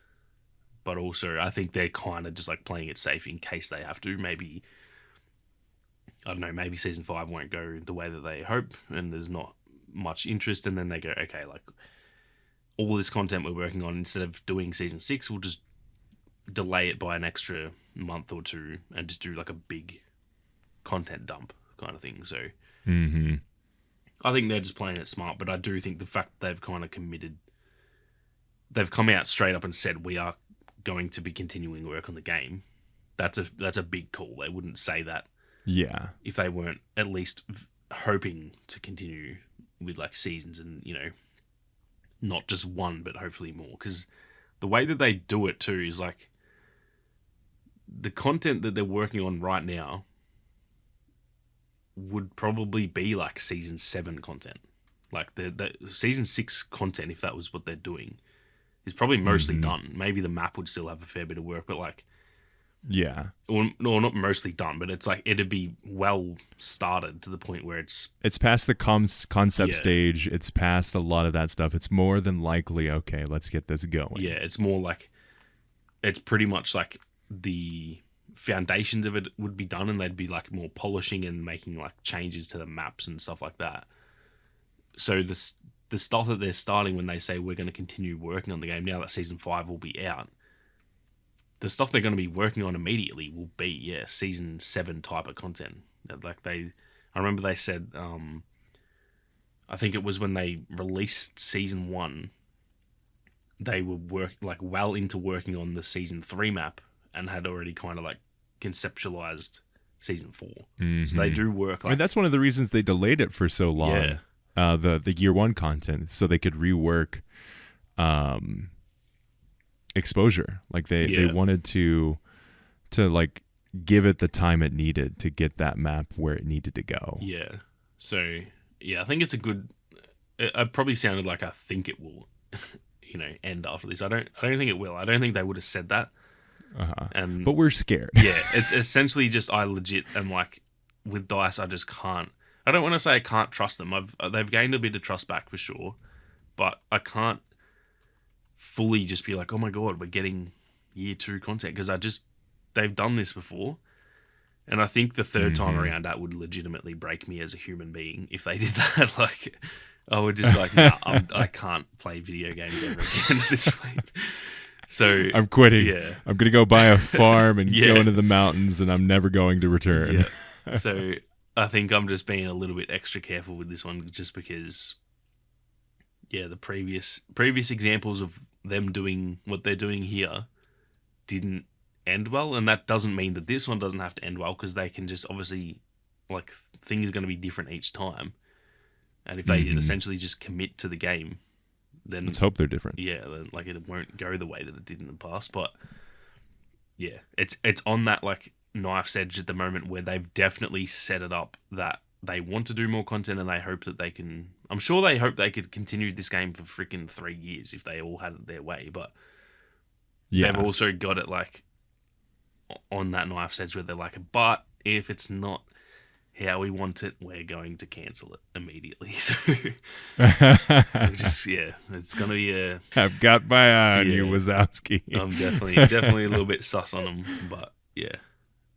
But also I think they're kind of just like playing it safe in case they have to. Maybe, I don't know, maybe season 5 won't go the way that they hope and there's not much interest, and then they go, okay, like all this content we're working on, instead of doing season 6, we'll just delay it by an extra month or 2 and just do like a big content dump kind of thing. So I think they're just playing it smart, but I do think the fact they've kind of committed, they've come out straight up and said we are going to be continuing work on the game. That's a big call. They wouldn't say that if they weren't at least hoping to continue with like seasons, and not just one but hopefully more, because the way that they do it too is like the content that they're working on right now would probably be like season 7 content. Like the season 6 content, if that was what they're doing, is probably mostly done. Maybe the map would still have a fair bit of work, but like, or not mostly done, but it's like it'd be well started to the point where it's past the concept stage. It's past a lot of that stuff. It's more than likely, okay, let's get this going. Yeah, it's more like, it's pretty much like the foundations of it would be done, and they'd be like more polishing and making like changes to the maps and stuff like that. So the stuff that they're starting when they say we're going to continue working on the game now that season 5 will be out, the stuff they're going to be working on immediately will be season 7 type of content. Like I remember they said, I think it was when they released season 1, they were well into working on the season 3 map and had already kind of like conceptualized season 4. Mm-hmm. So they do work. I mean, that's one of the reasons they delayed it for so long. Yeah. The year 1 content, so they could rework exposure. Like they wanted to like give it the time it needed to get that map where it needed to go. Yeah. So I think it's a good. It probably sounded like I think it will, end after this. I don't think it will. I don't think they would have said that. But we're scared. Yeah, it's essentially just I legit am like with DICE. I just can't. I don't want to say I can't trust them. They've gained a bit of trust back for sure, but I can't fully just be like, oh my god, we're getting year 2 content, because they've done this before, and I think the third time around that would legitimately break me as a human being if they did that. Like, I would just like, nah, I can't play video games ever again at this point. So I'm quitting. Yeah, I'm gonna go buy a farm and go into the mountains, and I'm never going to return. Yeah. So I think I'm just being a little bit extra careful with this one, just because, the previous examples of them doing what they're doing here didn't end well, and that doesn't mean that this one doesn't have to end well, because they can just obviously, like, things are going to be different each time, and if they essentially just commit to the game, then let's hope they're different. Yeah, then like it won't go the way that it did in the past, but it's on that like knife's edge at the moment where they've definitely set it up that they want to do more content, and they hope that they can. I'm sure they hope they could continue this game for freaking 3 years if they all had it their way, but they've also got it like on that knife's edge where they're like, but if it's not how we want it, we're going to cancel it immediately. So it's gonna be I've got my eye on you, Wazowski. I'm definitely a little bit sus on them, but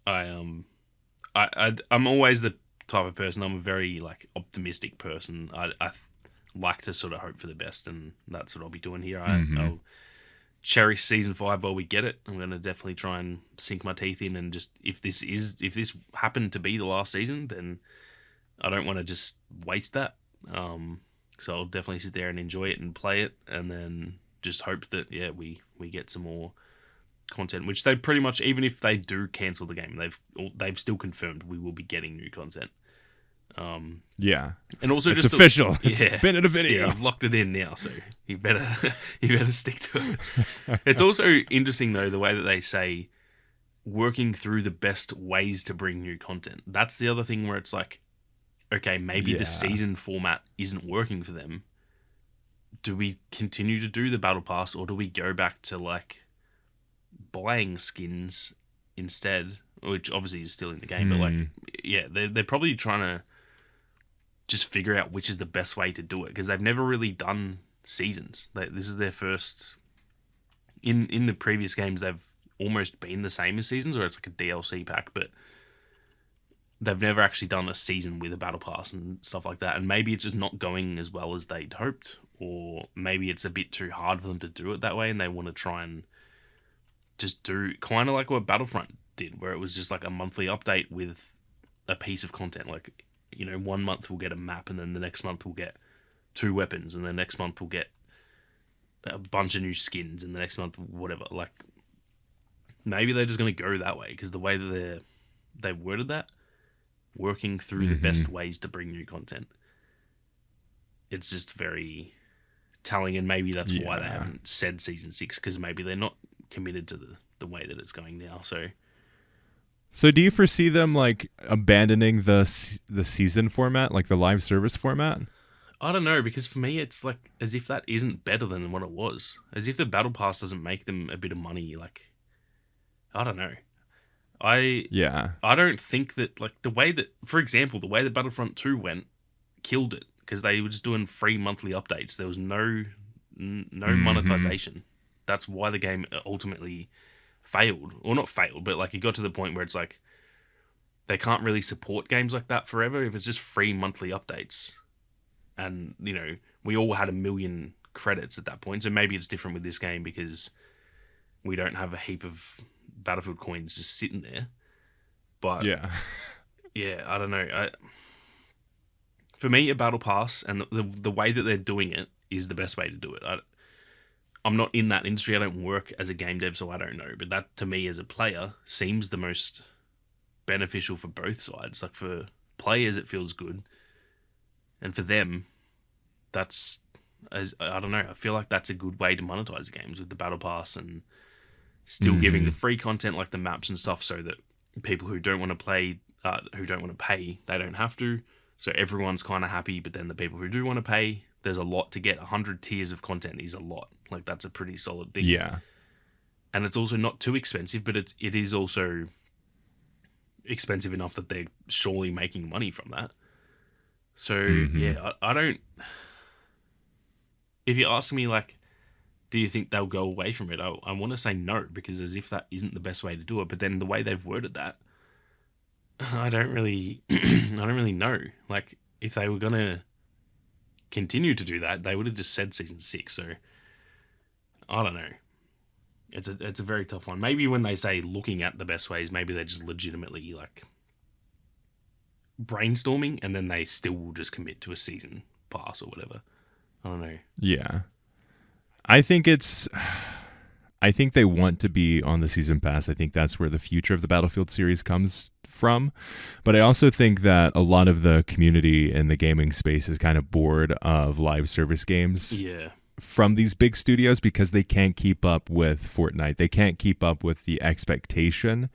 I'm always the type of person. I'm a very like optimistic person. I like to sort of hope for the best, and that's what I'll be doing here. I'll cherish season 5 while we get it. I'm going to definitely try and sink my teeth in, and just if this happened to be the last season, then I don't want to just waste that. So I'll definitely sit there and enjoy it and play it, and then just hope that we get some more content, which they pretty much, even if they do cancel the game, they've still confirmed we will be getting new content. And also it's just official. It's been in a video. You've locked it in now, so you better stick to it. It's also interesting though the way that they say working through the best ways to bring new content. That's the other thing where it's like, okay, maybe the season format isn't working for them. Do we continue to do the battle pass, or do we go back to like buying skins instead? Which obviously is still in the game, but like, they're probably trying to just figure out which is the best way to do it, because they've never really done seasons. This is their first. In the previous games, they've almost been the same as seasons, where it's like a DLC pack, but they've never actually done a season with a battle pass and stuff like that. And maybe it's just not going as well as they'd hoped, or maybe it's a bit too hard for them to do it that way, and they want to try and just do kind of like what Battlefront did, where it was just like a monthly update with a piece of content. Like, 1 month we'll get a map, and then the next month we'll get 2 weapons, and the next month we'll get a bunch of new skins, and the next month whatever. Like, maybe they're just going to go that way, because the way that they worded that, working through the best ways to bring new content, it's just very telling, and maybe that's why they haven't said season 6, because maybe they're not committed to the way that it's going now. So do you foresee them like abandoning the season format, like the live service format? I don't know, because for me it's like as if that isn't better than what it was. As if the battle pass doesn't make them a bit of money. Like, I don't know. I don't think that, like, the way that, for example, the way that Battlefront 2 went killed it, because they were just doing free monthly updates. There was no monetization. That's why the game ultimately failed, or not failed, but like it got to the point where it's like they can't really support games like that forever if it's just free monthly updates. And, you know, we all had 1 million credits at that point. So maybe it's different with this game because we don't have a heap of Battlefield coins just sitting there. But Yeah. yeah, I don't know. For me, a battle pass and the way that they're doing it is the best way to do it. I'm not in that industry. I don't work as a game dev, so I don't know. But that, to me, as a player, seems the most beneficial for both sides. Like, for players, it feels good. And for them, that's, I don't know, I feel like that's a good way to monetize games with the battle pass and still giving the free content like the maps and stuff so that people who don't want to play, who don't want to pay, they don't have to. So everyone's kind of happy, but then the people who do want to pay, there's a lot to get. 100 tiers of content is a lot. Like, that's a pretty solid thing. Yeah. And it's also not too expensive, but it is also expensive enough that they're surely making money from that. So, yeah, I don't... If you ask me, like, do you think they'll go away from it? I want to say no, because as if that isn't the best way to do it. But then the way they've worded that, I don't really know. Like, if they were going to continue to do that, they would have just said Season 6. So, I don't know. It's a very tough one. Maybe when they say looking at the best ways, maybe they're just legitimately, like, brainstorming, and then they still will just commit to a season pass or whatever. I don't know. Yeah. I think they want to be on the season pass. I think that's where the future of the Battlefield series comes from. But I also think that a lot of the community in the gaming space is kind of bored of live service games. Yeah. From these big studios because they can't keep up with Fortnite. They can't keep up with the expectation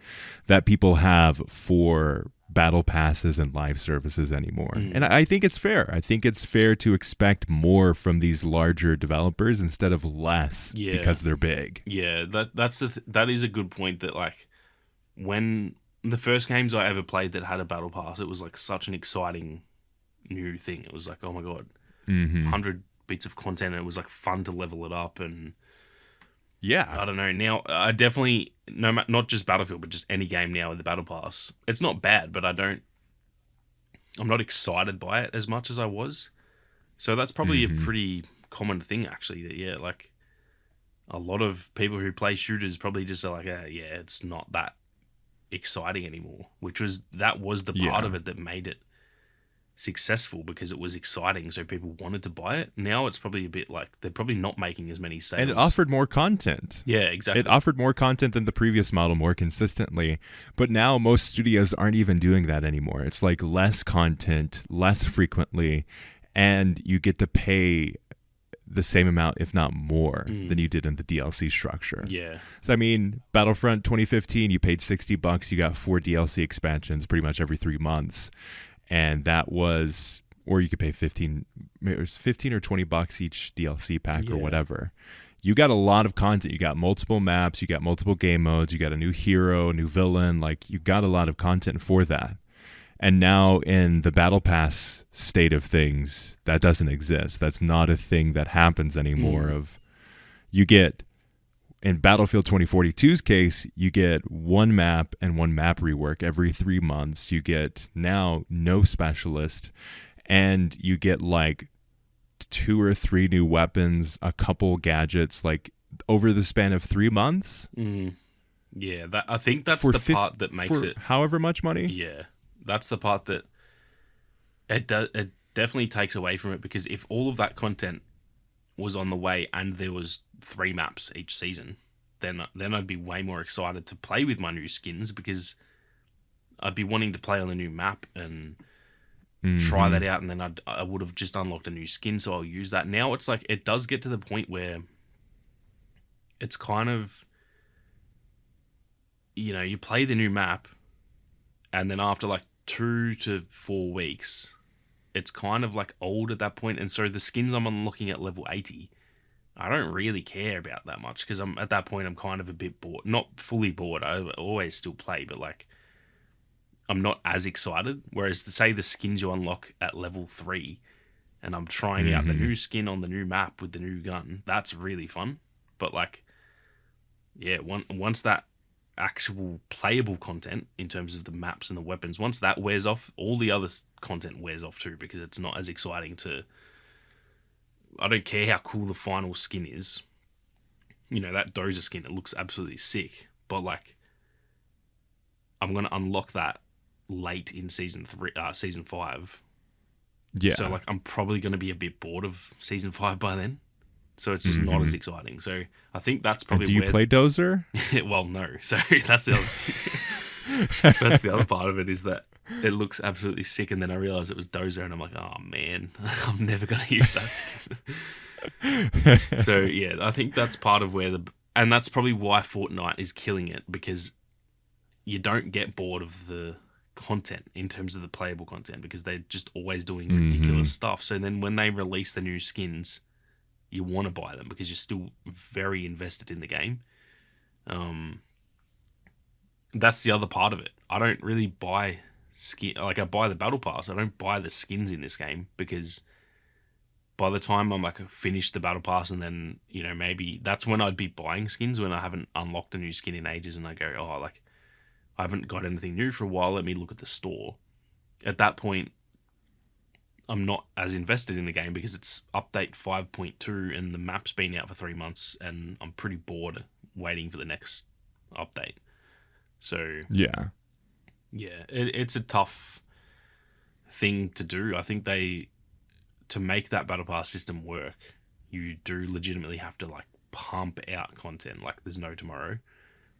that people have for battle passes and live services anymore. And I think it's fair. I think it's fair to expect more from these larger developers instead of less because they're big. Yeah, that is a good point. That, like, when the first games I ever played that had a battle pass, it was like such an exciting new thing. It was like, oh my god, 100 bits of content, and it was like fun to level it up. And yeah, I don't know. Now, I definitely, not just Battlefield, but just any game now with the battle pass, it's not bad, but I'm not excited by it as much as I was. So that's probably a pretty common thing, actually. That, yeah, like, a lot of people who play shooters probably just are like, yeah, it's not that exciting anymore. That was the part of it that made it successful, because it was exciting, so people wanted to buy it. Now it's probably a bit like they're probably not making as many sales. And it offered more content. Yeah, exactly. It offered more content than the previous model, more consistently. But now most studios aren't even doing that anymore. It's like less content, less frequently, and you get to pay the same amount, if not more, than you did in the DLC structure. Yeah. So, I mean, Battlefront 2015, you paid $60, you got 4 DLC expansions pretty much every 3 months. And that was, or you could pay 15 or 20 bucks each DLC pack or whatever. You got a lot of content. You got multiple maps, you got multiple game modes, you got a new hero, a new villain. Like, you got a lot of content for that. And now in the Battle Pass state of things, that doesn't exist. That's not a thing that happens anymore. You get, in Battlefield 2042's case, you get one map and one map rework every 3 months. You get now no specialist, and you get like 2 or 3 new weapons, a couple gadgets, like over the span of 3 months. Yeah, I think that's the part that makes it however much money. Yeah, that's the part that it definitely takes away from it, because if all of that content was on the way and there was 3 maps each season, then I'd be way more excited to play with my new skins, because I'd be wanting to play on the new map and try that out, and then I would have just unlocked a new skin, so I'll use that. Now it's like, it does get to the point where it's kind of, you know, you play the new map, and then after like 2 to 4 weeks, it's kind of like old at that point, and so the skins I'm unlocking at level 80, I don't really care about that much, because at that point I'm kind of a bit bored. Not fully bored, I always still play, but like, I'm not as excited. Whereas, say the skins you unlock at level 3, and I'm trying out the new skin on the new map with the new gun, that's really fun. But like, yeah, once that actual playable content in terms of the maps and the weapons, once that wears off, all the other content wears off too, because it's not as exciting to... I don't care how cool the final skin is. You know, that Dozer skin, it looks absolutely sick. But, like, I'm going to unlock that late in season 5. Yeah. So, like, I'm probably going to be a bit bored of season 5 by then. So it's just not as exciting. So I think that's probably and do you play Dozer? Well, no. So that's the other that's the other part of it, is that it looks absolutely sick, and then I realised it was Dozer, and I'm like, oh man, I'm never going to use that skin. So yeah, I think that's part of where and that's probably why Fortnite is killing it, because you don't get bored of the content in terms of the playable content, because they're just always doing ridiculous stuff. So then when they release the new skins, you want to buy them because you're still very invested in the game. That's the other part of it. I don't really buy skin. Like, I buy the battle pass. I don't buy the skins in this game, because by the time I'm like finished the battle pass, and then, you know, maybe that's when I'd be buying skins, when I haven't unlocked a new skin in ages, and I go, oh, like, I haven't got anything new for a while. Let me look at the store. At that point, I'm not as invested in the game, because it's update 5.2 and the map's been out for 3 months, and I'm pretty bored waiting for the next update. So yeah, it's a tough thing to do. I think to make that battle pass system work, you do legitimately have to, like, pump out content like there's no tomorrow,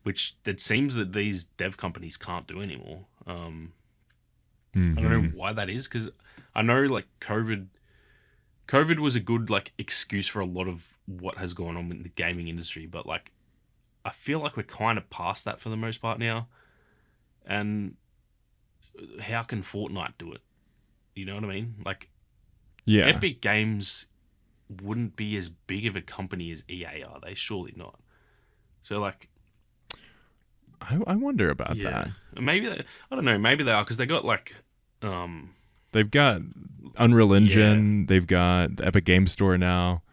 which it seems that these dev companies can't do anymore. I don't know why that is, because I know, like, COVID was a good, like, excuse for a lot of what has gone on in the gaming industry, but, like, I feel like we're kind of past that for the most part now. And how can Fortnite do it? You know what I mean? Like, yeah. Epic Games wouldn't be as big of a company as EA are they? Surely not. So, like, I wonder about that. Maybe I don't know. Maybe they are, because they got, like, they've got Unreal Engine. They've got the Epic Game Store now.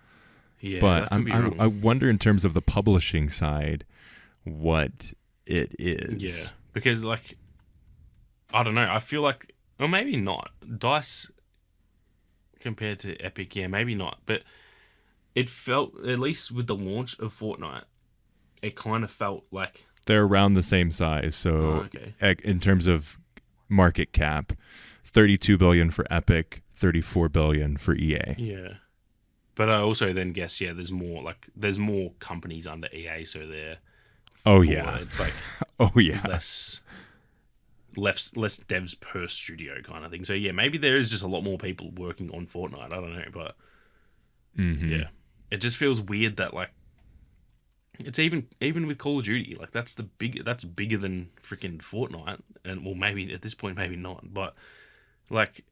Yeah, but I wonder, in terms of the publishing side, what it is. Yeah, because, like, I don't know. I feel like, or maybe not. DICE compared to Epic, yeah, maybe not. But it felt, at least with the launch of Fortnite, it kind of felt like they're around the same size. So in terms of market cap, 32 billion for Epic, 34 billion for EA. Yeah. But I also then guess, there's more companies under EA, so they're... It's like... less devs per studio kind of thing. So, yeah, maybe there is just a lot more people working on Fortnite. I don't know, but... Yeah. It just feels weird that, like... It's even with Call of Duty, like, that's bigger than freaking Fortnite. And, well, maybe at this point, maybe not. But, like...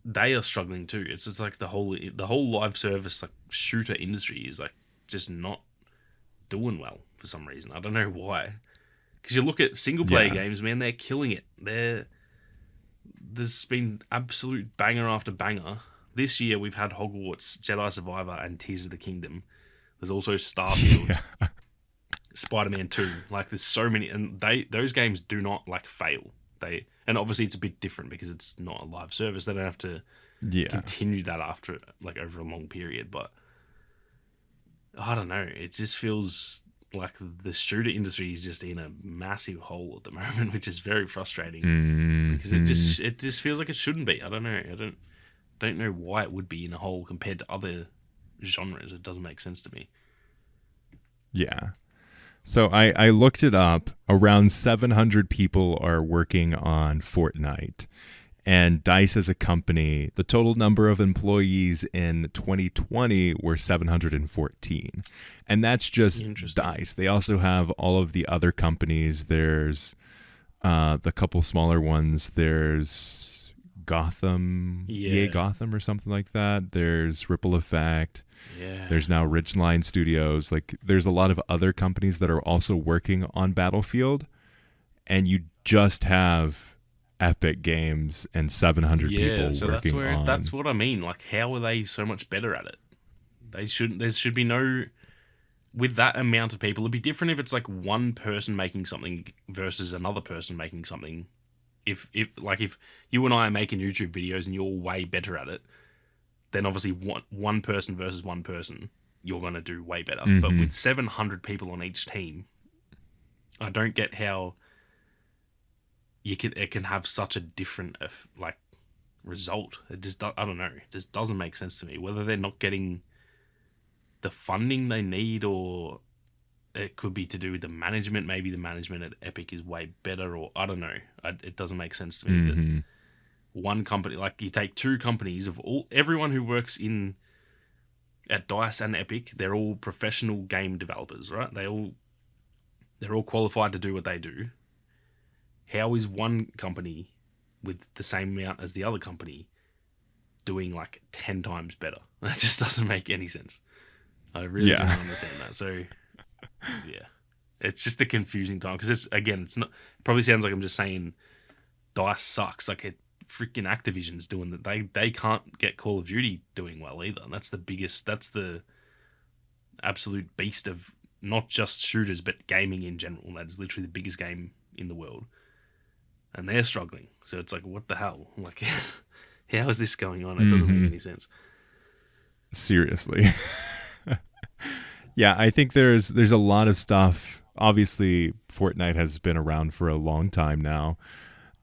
They are struggling too. It's just like the whole live service, like, shooter industry is, like, just not doing well for some reason. I don't know why. Because you look at single player games, man, they're killing it. There's been absolute banger after banger. This year we've had Hogwarts, Jedi Survivor, and Tears of the Kingdom. There's also Starfield, Spider-Man 2. Like, there's so many, and those games do not, like, fail. And obviously it's a bit different because it's not a live service. They don't have to continue that after, like, over a long period. But I don't know. It just feels like the shooter industry is just in a massive hole at the moment, which is very frustrating because it just feels like it shouldn't be. I don't know. I don't know why it would be in a hole compared to other genres. It doesn't make sense to me. Yeah. So I looked it up. Around 700 people are working on Fortnite. And DICE as a company, the total number of employees in 2020 were 714. And that's just DICE. They also have all of the other companies. There's the couple smaller ones. There's Gotham, EA Gotham or something like that. There's Ripple Effect. Yeah. There's now Ridgeline Studios. Like, there's a lot of other companies that are also working on Battlefield, and you just have Epic Games and 700 people working on. That's what I mean. Like, how are they so much better at it? There should be no with that amount of people, it'd be different if it's like one person making something versus another person making something. If you and I are making YouTube videos and you're way better at it, then obviously one person versus one person, you're going to do way better. Mm-hmm. But with 700 people on each team, I don't get how it can have such a different result. It just, I don't know. It just doesn't make sense to me. Whether they're not getting the funding they need, or it could be to do with the management. Maybe the management at Epic is way better, or I don't know. It doesn't make sense to me that one company, like you take two companies of everyone who works at DICE and Epic, they're all professional game developers, right? They're all qualified to do what they do. How is one company with the same amount as the other company doing like 10 times better? That just doesn't make any sense. I really don't understand that. So, yeah, it's just a confusing time because it's not. It probably sounds like I'm just saying DICE sucks. Like freaking Activision's doing that. They can't get Call of Duty doing well either. And that's the absolute beast of not just shooters but gaming in general. That is literally the biggest game in the world, and they're struggling. So it's like, what the hell? Like, how is this going on? It doesn't make any sense. Seriously. Yeah, I think there's a lot of stuff. Obviously, Fortnite has been around for a long time now.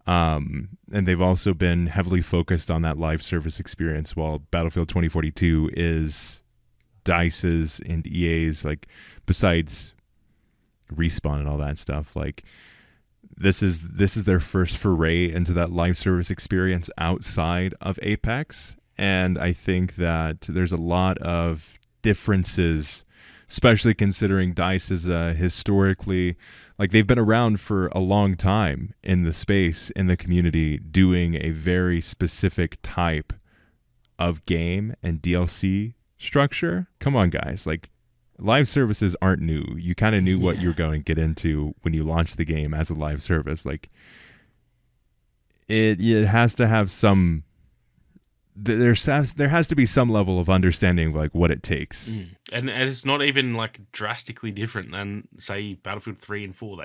And they've also been heavily focused on that live service experience, while Battlefield 2042 is DICE's and EA's, like, besides Respawn and all that stuff, like, this is their first foray into that live service experience outside of Apex. And I think that there's a lot of differences, especially considering DICE is historically, like, they've been around for a long time in the space, in the community, doing a very specific type of game and DLC structure. Come on, guys. Like, live services aren't new. You kind of knew what you were going to get into when you launched the game as a live service. Like, it has to have some... there has to be some level of understanding of, like, what it takes. And it's not even like drastically different than, say, Battlefield 3 and 4.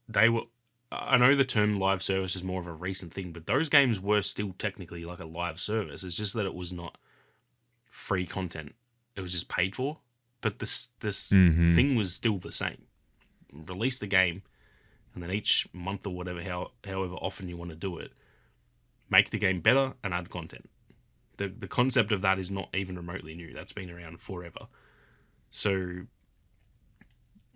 They were, I know the term live service is more of a recent thing, but those games were still technically like a live service. It's just that it was not free content. It was just paid for. But this thing was still the same. Release the game, and then each month or whatever, however often you want to do it, make the game better and add content. The concept of that is not even remotely new. That's been around forever. So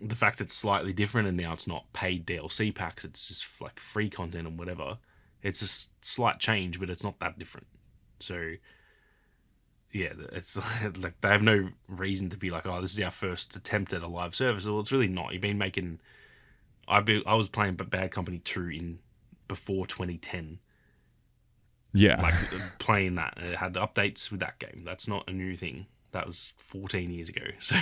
the fact it's slightly different and now it's not paid DLC packs, it's just like free content and whatever, it's a slight change, but it's not that different. So yeah, it's like they have no reason to be like, oh, this is our first attempt at a live service. Well, it's really not. You've been making... I was playing Bad Company 2 before 2010. Yeah. Like, playing that. It had updates with that game. That's not a new thing. That was 14 years ago. So,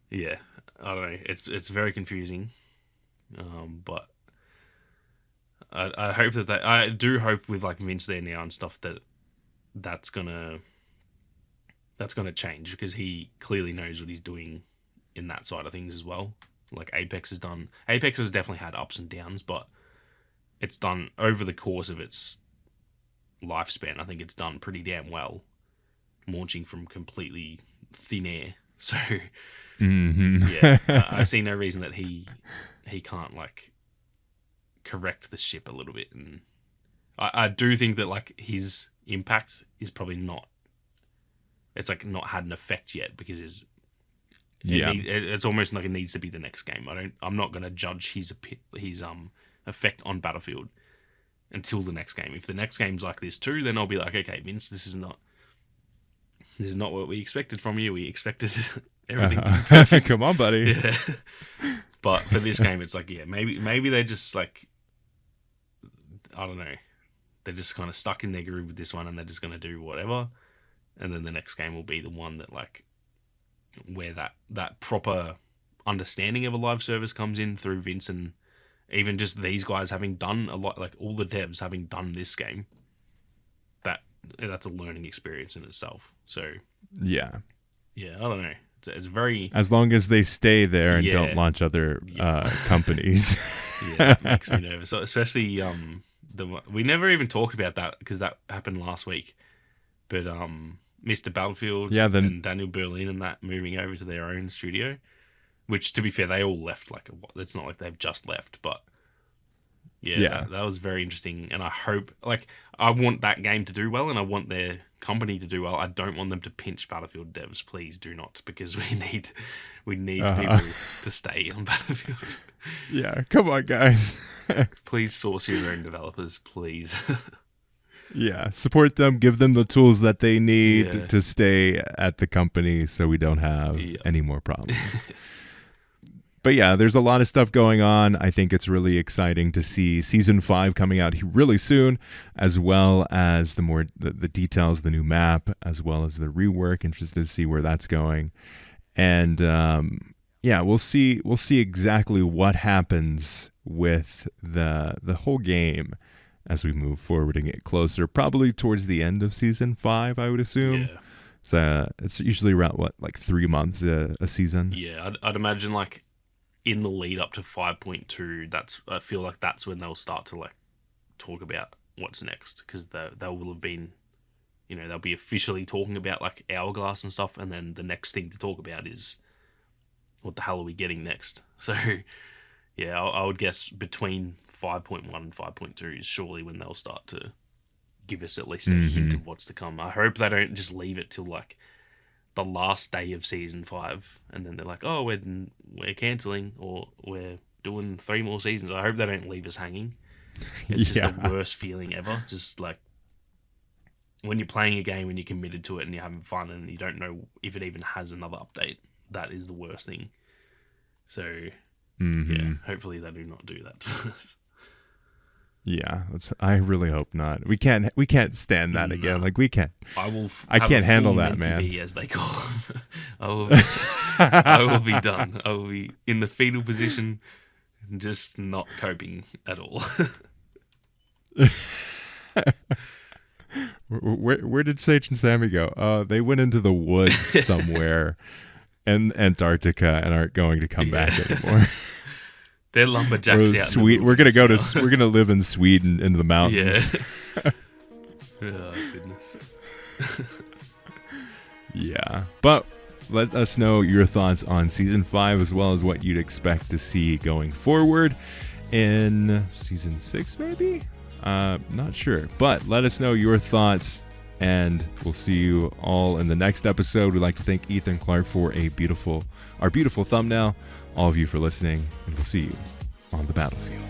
yeah. I don't know. It's very confusing. But I hope that I do hope with, like, Vince there now and stuff that's gonna change, because he clearly knows what he's doing in that side of things as well. Like Apex has definitely had ups and downs, but it's done over the course of its lifespan. I think it's done pretty damn well, launching from completely thin air. So yeah, I see no reason that he can't, like, correct the ship a little bit. And I do think that, like, his impact is probably not... It's like not had an effect yet, because it's almost like it needs to be the next game. I'm not going to judge his effect on Battlefield until the next game. If the next game's like this too, then I'll be like, okay, Vince, this is not what we expected from you. We expected everything. Come on, buddy. Yeah. But for this game, it's like, yeah, maybe they're just like, I don't know, they're just kind of stuck in their groove with this one, and they're just going to do whatever. And then the next game will be the one that, like, where that proper understanding of a live service comes in through Vince, and even just these guys having done a lot, like all the devs having done this game. That's a learning experience in itself. So yeah, I don't know. It's very... As long as they stay there and don't launch other companies. Yeah, it makes me nervous. So especially we never even talked about that because that happened last week. But Mr. Battlefield and Daniel Berlin and that moving over to their own studio, which to be fair, they all left it's not like they've just left, but that was very interesting. And I hope, I want that game to do well and I want their company to do well. I don't want them to pinch Battlefield devs. Please do not, because we need people to stay on Battlefield. Yeah, come on, guys. Please source your own developers, please. Yeah, support them, give them the tools that they need to stay at the company so we don't have any more problems. But yeah, there's a lot of stuff going on. I think it's really exciting to see Season 5 coming out really soon, as well as the details, the new map, as well as the rework. Interested to see where that's going. And we'll see exactly what happens with the whole game as we move forward and get closer, probably towards the end of Season 5, I would assume. Yeah. So it's usually around, 3 months a season? Yeah, I'd imagine, in the lead up to 5.2, I feel like that's when they'll start to, talk about what's next, because they will have been, they'll be officially talking about, Hourglass and stuff, and then the next thing to talk about is what the hell are we getting next? So, yeah, I would guess between 5.1 and 5.2 is surely when they'll start to give us at least a hint of what's to come. I hope they don't just leave it till the last day of Season 5 and then they're like, oh, we're cancelling or we're doing 3 more seasons. I hope they don't leave us hanging. It's just the worst feeling ever. Just when you're playing a game and you're committed to it and you're having fun and you don't know if it even has another update, that is the worst thing. So, hopefully they do not do that to us. Yeah, I really hope not. We can't stand that again. We can't. I can't handle that, man. As they call them. I will be done. I will be in the fetal position, just not coping at all. Where did Sage and Sammy go? They went into the woods somewhere in Antarctica and aren't going to come back anymore. They're lumberjacks out. We're gonna live in Sweden in the mountains. Yeah. Oh goodness. Yeah, but let us know your thoughts on Season 5 as well as what you'd expect to see going forward in Season 6, maybe. Not sure, but let us know your thoughts, and we'll see you all in the next episode. We'd like to thank Ethan Clark for our beautiful thumbnail. All of you for listening, and we'll see you on the battlefield.